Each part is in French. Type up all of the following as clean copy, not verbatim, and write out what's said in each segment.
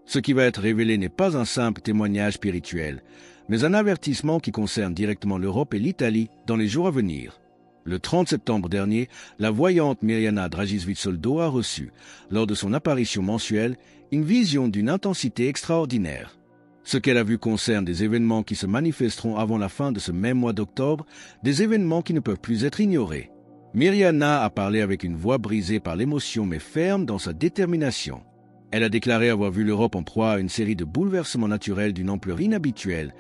Ce qui va être révélé n'est pas un simple témoignage spirituel, mais un avertissement qui concerne directement l'Europe et l'Italie dans les jours à venir. Le 30 septembre dernier, la voyante Mirjana Dragicevic-Soldo a reçu, lors de son apparition mensuelle, une vision d'une intensité extraordinaire. Ce qu'elle a vu concerne des événements qui se manifesteront avant la fin de ce même mois d'octobre, des événements qui ne peuvent plus être ignorés. Mirjana a parlé avec une voix brisée par l'émotion mais ferme dans sa détermination. Elle a déclaré avoir vu l'Europe en proie à une série de bouleversements naturels d'une ampleur inhabituelle,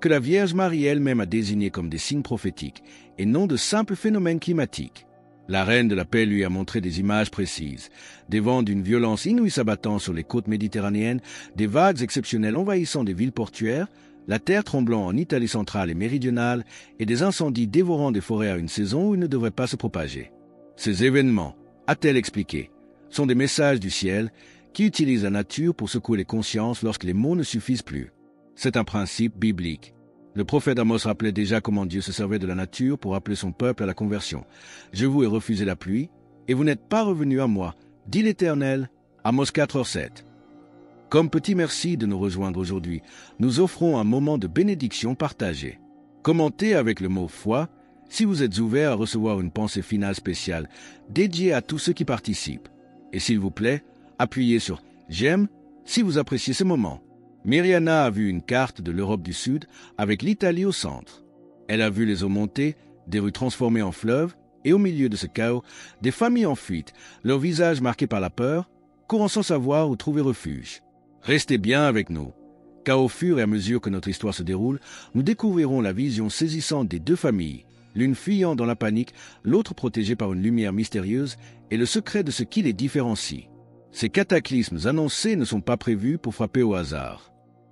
que la Vierge Marie elle-même a désignés comme des signes prophétiques et non de simples phénomènes climatiques. La reine de la paix lui a montré des images précises, des vents d'une violence inouïe s'abattant sur les côtes méditerranéennes, des vagues exceptionnelles envahissant des villes portuaires, la terre tremblant en Italie centrale et méridionale et des incendies dévorant des forêts à une saison où ils ne devraient pas se propager. Ces événements, a-t-elle expliqué, sont des messages du ciel qui utilisent la nature pour secouer les consciences lorsque les mots ne suffisent plus. C'est un principe biblique. Le prophète Amos rappelait déjà comment Dieu se servait de la nature pour appeler son peuple à la conversion. « Je vous ai refusé la pluie, et vous n'êtes pas revenus à moi, dit l'Éternel. » Amos 4:7. Comme petit merci de nous rejoindre aujourd'hui, nous offrons un moment de bénédiction partagée. Commentez avec le mot « foi » si vous êtes ouvert à recevoir une pensée finale spéciale dédiée à tous ceux qui participent. Et s'il vous plaît, appuyez sur « j'aime » si vous appréciez ce moment. Mirjana a vu une carte de l'Europe du Sud avec l'Italie au centre. Elle a vu les eaux monter, des rues transformées en fleuves, et au milieu de ce chaos, des familles en fuite, leurs visages marqués par la peur, courant sans savoir où trouver refuge. Restez bien avec nous, car au fur et à mesure que notre histoire se déroule, nous découvrirons la vision saisissante des deux familles, l'une fuyant dans la panique, l'autre protégée par une lumière mystérieuse, et le secret de ce qui les différencie. Ces cataclysmes annoncés ne sont pas prévus pour frapper au hasard.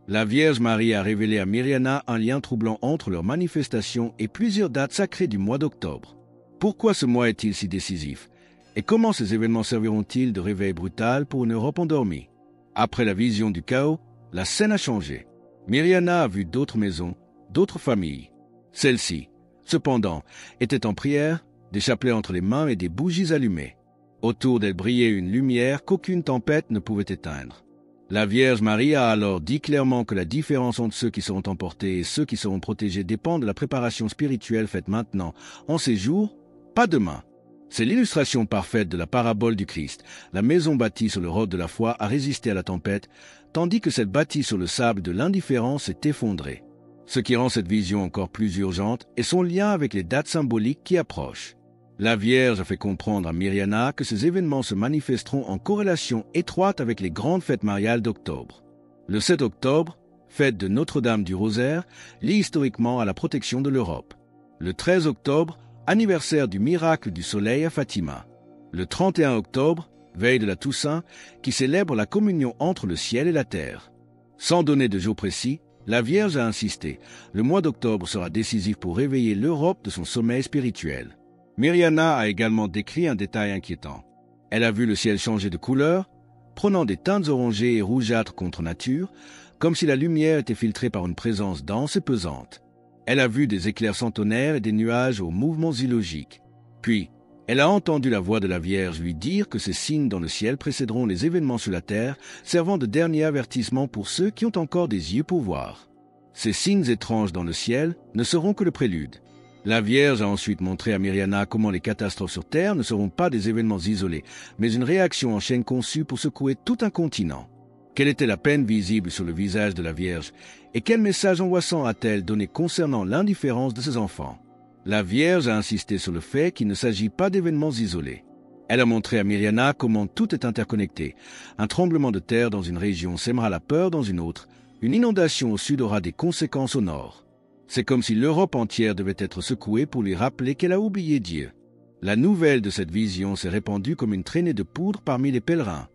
La Vierge Marie a révélé à Mirjana un lien troublant entre leurs manifestations et plusieurs dates sacrées du mois d'octobre. Pourquoi ce mois est-il si décisif? Et comment ces événements serviront-ils de réveil brutal pour une Europe endormie? Après la vision du chaos, la scène a changé. Mirjana a vu d'autres maisons, d'autres familles. Celles-ci, cependant, étaient en prière, des chapelets entre les mains et des bougies allumées. Autour d'elle brillait une lumière qu'aucune tempête ne pouvait éteindre. La Vierge Marie a alors dit clairement que la différence entre ceux qui seront emportés et ceux qui seront protégés dépend de la préparation spirituelle faite maintenant, en ces jours, pas demain. C'est l'illustration parfaite de la parabole du Christ. La maison bâtie sur le roc de la foi a résisté à la tempête, tandis que celle bâtie sur le sable de l'indifférence s'est effondrée. Ce qui rend cette vision encore plus urgente est son lien avec les dates symboliques qui approchent. La Vierge a fait comprendre à Mirjana que ces événements se manifesteront en corrélation étroite avec les grandes fêtes mariales d'octobre. Le 7 octobre, fête de Notre-Dame du Rosaire, lie historiquement à la protection de l'Europe. Le 13 octobre, anniversaire du miracle du soleil à Fatima. Le 31 octobre, veille de la Toussaint, qui célèbre la communion entre le ciel et la terre. Sans donner de jour précis, la Vierge a insisté, le mois d'octobre sera décisif pour réveiller l'Europe de son sommeil spirituel. Mirjana a également décrit un détail inquiétant. Elle a vu le ciel changer de couleur, prenant des teintes orangées et rougeâtres contre nature, comme si la lumière était filtrée par une présence dense et pesante. Elle a vu des éclairs centenaires et des nuages aux mouvements illogiques. Puis, elle a entendu la voix de la Vierge lui dire que ces signes dans le ciel précéderont les événements sur la terre, servant de dernier avertissement pour ceux qui ont encore des yeux pour voir. Ces signes étranges dans le ciel ne seront que le prélude. La Vierge a ensuite montré à Mirjana comment les catastrophes sur Terre ne seront pas des événements isolés, mais une réaction en chaîne conçue pour secouer tout un continent. Quelle était la peine visible sur le visage de la Vierge, et quel message angoissant a-t-elle donné concernant l'indifférence de ses enfants? La Vierge a insisté sur le fait qu'il ne s'agit pas d'événements isolés. Elle a montré à Mirjana comment tout est interconnecté. Un tremblement de terre dans une région sèmera la peur dans une autre. Une inondation au sud aura des conséquences au nord. C'est comme si l'Europe entière devait être secouée pour lui rappeler qu'elle a oublié Dieu. La nouvelle de cette vision s'est répandue comme une traînée de poudre parmi les pèlerins.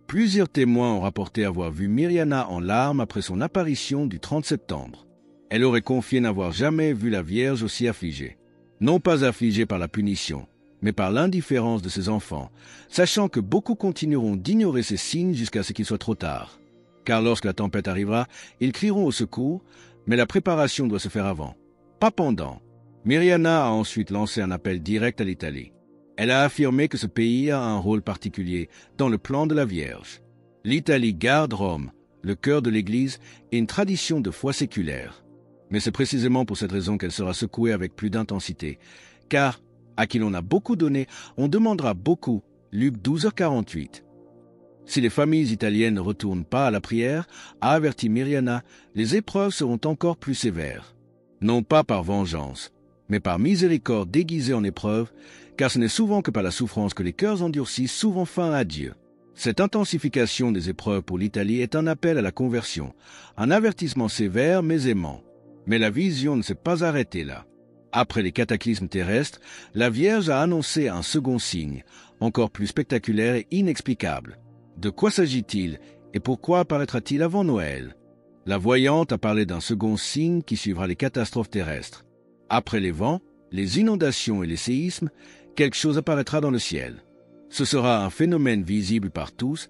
Plusieurs témoins ont rapporté avoir vu Mirjana en larmes après son apparition du 30 septembre. Elle aurait confié n'avoir jamais vu la Vierge aussi affligée. Non pas affligée par la punition, mais par l'indifférence de ses enfants, sachant que beaucoup continueront d'ignorer ces signes jusqu'à ce qu'il soit trop tard. Car lorsque la tempête arrivera, ils crieront au secours, mais la préparation doit se faire avant, pas pendant. Mirjana a ensuite lancé un appel direct à l'Italie. Elle a affirmé que ce pays a un rôle particulier dans le plan de la Vierge. L'Italie garde Rome, le cœur de l'Église et une tradition de foi séculaire. Mais c'est précisément pour cette raison qu'elle sera secouée avec plus d'intensité, car, à qui l'on a beaucoup donné, on demandera beaucoup. Luc 12h48. Si les familles italiennes ne retournent pas à la prière, a averti Mirjana, les épreuves seront encore plus sévères. Non pas par vengeance, mais par miséricorde déguisée en épreuve, car ce n'est souvent que par la souffrance que les cœurs endurcis souvent faim à Dieu. Cette intensification des épreuves pour l'Italie est un appel à la conversion, un avertissement sévère mais aimant. Mais la vision ne s'est pas arrêtée là. Après les cataclysmes terrestres, la Vierge a annoncé un second signe, encore plus spectaculaire et inexplicable. De quoi s'agit-il et pourquoi apparaîtra-t-il avant Noël? La voyante a parlé d'un second signe qui suivra les catastrophes terrestres. Après les vents, les inondations et les séismes, quelque chose apparaîtra dans le ciel. Ce sera un phénomène visible par tous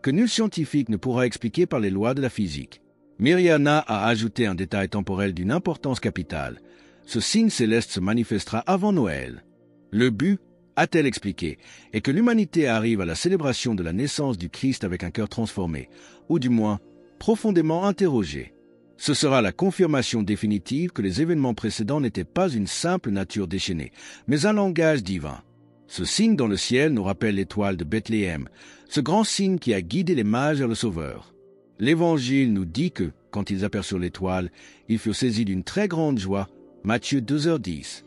que nul scientifique ne pourra expliquer par les lois de la physique. Mirjana a ajouté un détail temporel d'une importance capitale. Ce signe céleste se manifestera avant Noël. Le but, a-t-elle expliqué, est que l'humanité arrive à la célébration de la naissance du Christ avec un cœur transformé, ou du moins profondément interrogé. Ce sera la confirmation définitive que les événements précédents n'étaient pas une simple nature déchaînée, mais un langage divin. Ce signe dans le ciel nous rappelle l'étoile de Bethléem, ce grand signe qui a guidé les mages vers le Sauveur. L'Évangile nous dit que, quand ils aperçurent l'étoile, ils furent saisis d'une très grande joie, Matthieu 2h10.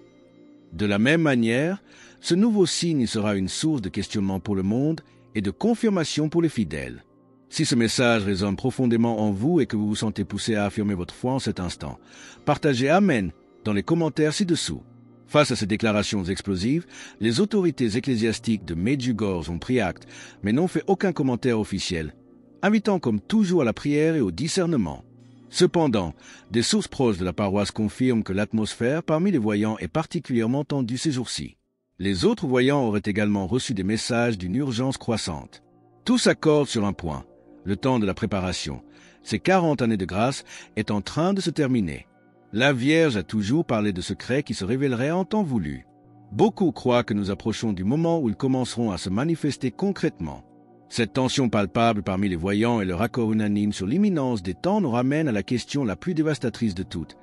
De la même manière, ce nouveau signe sera une source de questionnement pour le monde et de confirmation pour les fidèles. Si ce message résonne profondément en vous et que vous vous sentez poussé à affirmer votre foi en cet instant, partagez Amen dans les commentaires ci-dessous. Face à ces déclarations explosives, les autorités ecclésiastiques de Medjugorje ont pris acte, mais n'ont fait aucun commentaire officiel, invitant comme toujours à la prière et au discernement. Cependant, des sources proches de la paroisse confirment que l'atmosphère parmi les voyants est particulièrement tendue ces jours-ci. Les autres voyants auraient également reçu des messages d'une urgence croissante. Tous s'accordent sur un point. Le temps de la préparation, ces 40 années de grâce, est en train de se terminer. La Vierge a toujours parlé de secrets qui se révéleraient en temps voulu. Beaucoup croient que nous approchons du moment où ils commenceront à se manifester concrètement. Cette tension palpable parmi les voyants et leur accord unanime sur l'imminence des temps nous ramène à la question la plus dévastatrice de toutes.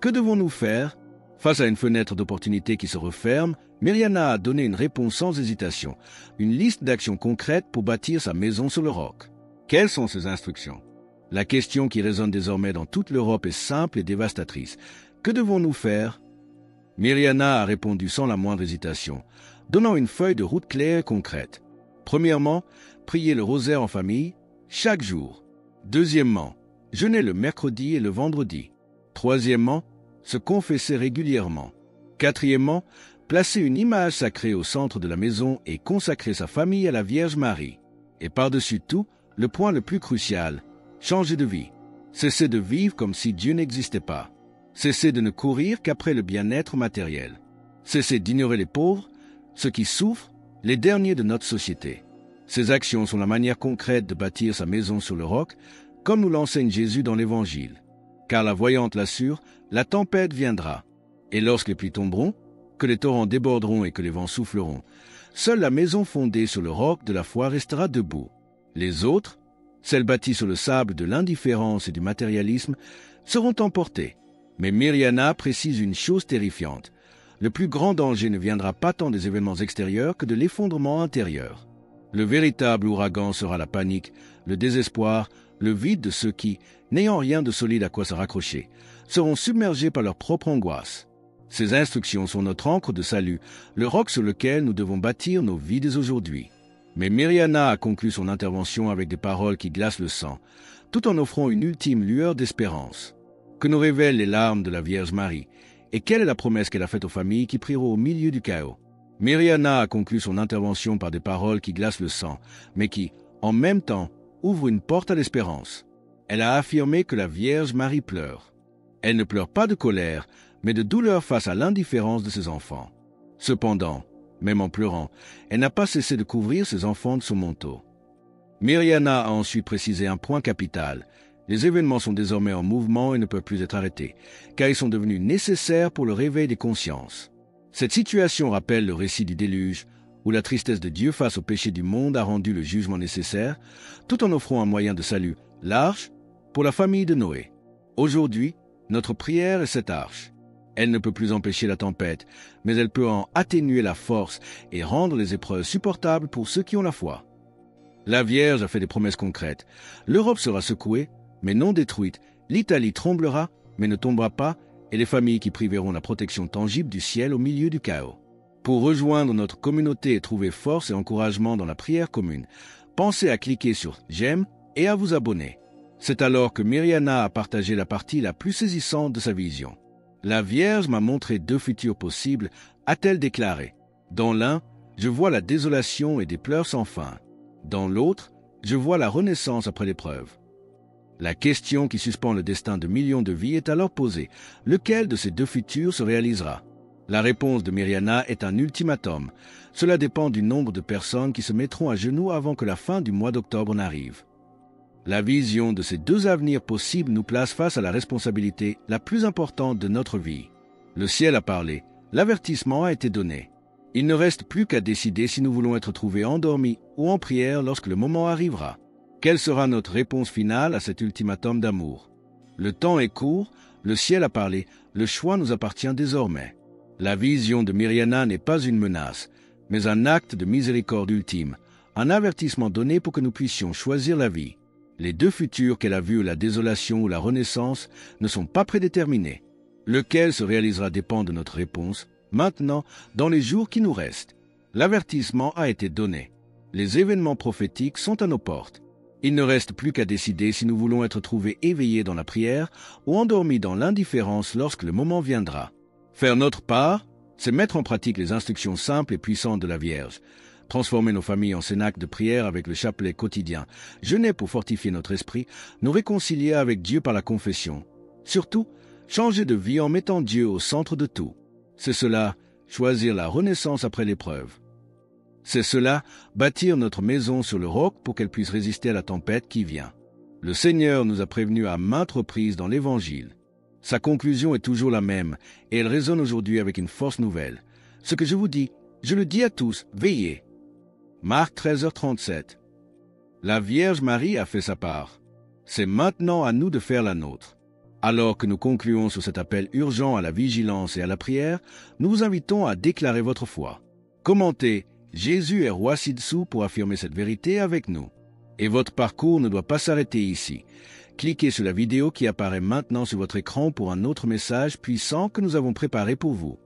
Que devons-nous faire? Face à une fenêtre d'opportunité qui se referme, Mirjana a donné une réponse sans hésitation, une liste d'actions concrètes pour bâtir sa maison sur le roc. Quelles sont ces instructions? La question qui résonne désormais dans toute l'Europe est simple et dévastatrice. Que devons-nous faire? Mirjana a répondu sans la moindre hésitation, donnant une feuille de route claire et concrète. Premièrement, prier le rosaire en famille, chaque jour. Deuxièmement, jeûner le mercredi et le vendredi. Troisièmement, se confesser régulièrement. Quatrièmement, placer une image sacrée au centre de la maison et consacrer sa famille à la Vierge Marie. Et par-dessus tout, le point le plus crucial, changer de vie. Cesser de vivre comme si Dieu n'existait pas. Cesser de ne courir qu'après le bien-être matériel. Cesser d'ignorer les pauvres, ceux qui souffrent, les derniers de notre société. Ces actions sont la manière concrète de bâtir sa maison sur le roc, comme nous l'enseigne Jésus dans l'Évangile. Car la voyante l'assure, la tempête viendra. Et lorsque les pluies tomberont, que les torrents déborderont et que les vents souffleront, seule la maison fondée sur le roc de la foi restera debout. Les autres, celles bâties sur le sable de l'indifférence et du matérialisme, seront emportées. Mais Mirjana précise une chose terrifiante. Le plus grand danger ne viendra pas tant des événements extérieurs que de l'effondrement intérieur. Le véritable ouragan sera la panique, le désespoir, le vide de ceux qui, n'ayant rien de solide à quoi se raccrocher, seront submergés par leur propre angoisse. Ces instructions sont notre ancre de salut, le roc sur lequel nous devons bâtir nos vies dès aujourd'hui. Mais Mirjana a conclu son intervention avec des paroles qui glacent le sang, tout en offrant une ultime lueur d'espérance. Que nous révèlent les larmes de la Vierge Marie, et quelle est la promesse qu'elle a faite aux familles qui prieront au milieu du chaos? Mirjana a conclu son intervention par des paroles qui glacent le sang, mais qui, en même temps, ouvrent une porte à l'espérance. Elle a affirmé que la Vierge Marie pleure. Elle ne pleure pas de colère, mais de douleur face à l'indifférence de ses enfants. Cependant, même en pleurant, elle n'a pas cessé de couvrir ses enfants de son manteau. Mirjana a ensuite précisé un point capital. Les événements sont désormais en mouvement et ne peuvent plus être arrêtés, car ils sont devenus nécessaires pour le réveil des consciences. Cette situation rappelle le récit du déluge, où la tristesse de Dieu face au péché du monde a rendu le jugement nécessaire, tout en offrant un moyen de salut, l'arche, pour la famille de Noé. Aujourd'hui, notre prière est cette arche. Elle ne peut plus empêcher la tempête, mais elle peut en atténuer la force et rendre les épreuves supportables pour ceux qui ont la foi. La Vierge a fait des promesses concrètes. L'Europe sera secouée, mais non détruite. L'Italie tremblera, mais ne tombera pas, et les familles qui priveront la protection tangible du ciel au milieu du chaos. Pour rejoindre notre communauté et trouver force et encouragement dans la prière commune, pensez à cliquer sur « J'aime » et à vous abonner. C'est alors que Myriana a partagé la partie la plus saisissante de sa vision. La Vierge m'a montré 2 futurs possibles, a-t-elle déclaré. Dans l'un, je vois la désolation et des pleurs sans fin. Dans l'autre, je vois la renaissance après l'épreuve. La question qui suspend le destin de millions de vies est alors posée. Lequel de ces 2 futurs se réalisera? La réponse de Myriana est un ultimatum. Cela dépend du nombre de personnes qui se mettront à genoux avant que la fin du mois d'octobre n'arrive. La vision de ces 2 avenirs possibles nous place face à la responsabilité la plus importante de notre vie. Le ciel a parlé, l'avertissement a été donné. Il ne reste plus qu'à décider si nous voulons être trouvés endormis ou en prière lorsque le moment arrivera. Quelle sera notre réponse finale à cet ultimatum d'amour? Le temps est court, le ciel a parlé, le choix nous appartient désormais. La vision de Myriana n'est pas une menace, mais un acte de miséricorde ultime, un avertissement donné pour que nous puissions choisir la vie. Les 2 futurs qu'elle a vus, la désolation ou la renaissance, ne sont pas prédéterminés. Lequel se réalisera dépend de notre réponse, maintenant, dans les jours qui nous restent. L'avertissement a été donné. Les événements prophétiques sont à nos portes. Il ne reste plus qu'à décider si nous voulons être trouvés éveillés dans la prière ou endormis dans l'indifférence lorsque le moment viendra. Faire notre part, c'est mettre en pratique les instructions simples et puissantes de la Vierge. Transformer nos familles en cénacles de prière avec le chapelet quotidien. Jeûner pour fortifier notre esprit, nous réconcilier avec Dieu par la confession. Surtout, changer de vie en mettant Dieu au centre de tout. C'est cela, choisir la renaissance après l'épreuve. C'est cela, bâtir notre maison sur le roc pour qu'elle puisse résister à la tempête qui vient. Le Seigneur nous a prévenus à maintes reprises dans l'Évangile. Sa conclusion est toujours la même, et elle résonne aujourd'hui avec une force nouvelle. Ce que je vous dis, je le dis à tous, veillez. Marc 13h37. La Vierge Marie a fait sa part. C'est maintenant à nous de faire la nôtre. Alors que nous concluons sur cet appel urgent à la vigilance et à la prière, nous vous invitons à déclarer votre foi. Commentez « Jésus est roi ci-dessous » pour affirmer cette vérité avec nous. Et votre parcours ne doit pas s'arrêter ici. Cliquez sur la vidéo qui apparaît maintenant sur votre écran pour un autre message puissant que nous avons préparé pour vous.